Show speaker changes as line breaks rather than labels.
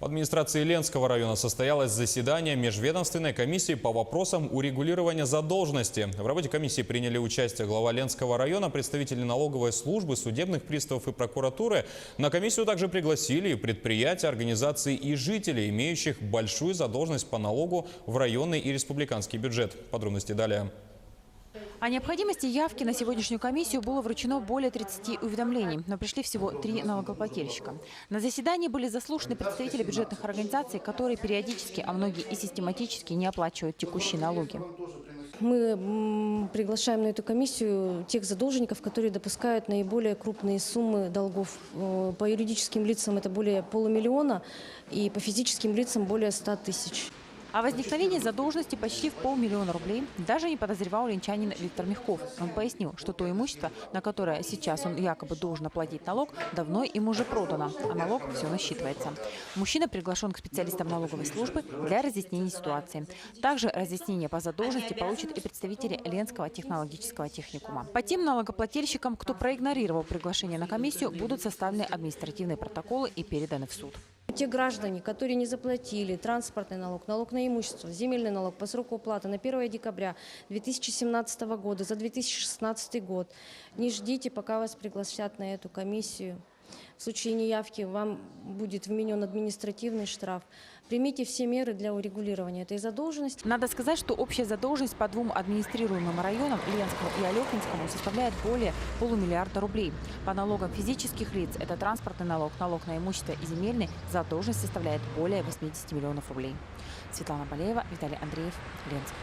В администрации Ленского района состоялось заседание межведомственной комиссии по вопросам урегулирования задолженности. В работе комиссии приняли участие глава Ленского района, представители налоговой службы, судебных приставов и прокуратуры. На комиссию также пригласили и предприятия, организации и жителей, имеющих большую задолженность по налогу в районный и республиканский бюджет. Подробности далее.
О необходимости явки на сегодняшнюю комиссию было вручено более 30 уведомлений, но пришли всего 3 налогоплательщика. На заседании были заслушаны представители бюджетных организаций, которые периодически, а многие и систематически не оплачивают текущие налоги.
Мы приглашаем на эту комиссию тех задолженников, которые допускают наиболее крупные суммы долгов. По юридическим лицам это более полумиллиона и по физическим лицам более 100 тысяч.
О возникновении задолженности почти в 500 000 рублей даже не подозревал ленчанин Виктор Мягков. Он пояснил, что то имущество, на которое сейчас он якобы должен оплатить налог, давно ему уже продано, а налог все насчитывается. Мужчина приглашен к специалистам налоговой службы для разъяснения ситуации. Также разъяснение по задолженности получат и представители Ленского технологического техникума. По тем налогоплательщикам, кто проигнорировал приглашение на комиссию, будут составлены административные протоколы и переданы в суд.
Те граждане, которые не заплатили транспортный налог, налог на имущество, земельный налог по сроку уплаты на 1 декабря 2017 года за 2016 год, не ждите, пока вас пригласят на эту комиссию. В случае неявки вам будет вменен административный штраф. Примите все меры для урегулирования этой задолженности.
Надо сказать, что общая задолженность по двум администрируемым районам, Ленскому и Алехинскому, составляет более полумиллиарда рублей. По налогам физических лиц, это транспортный налог, налог на имущество и земельный, задолженность составляет более 80 миллионов рублей. Светлана Болеева, Виталий Андреев, Ленск.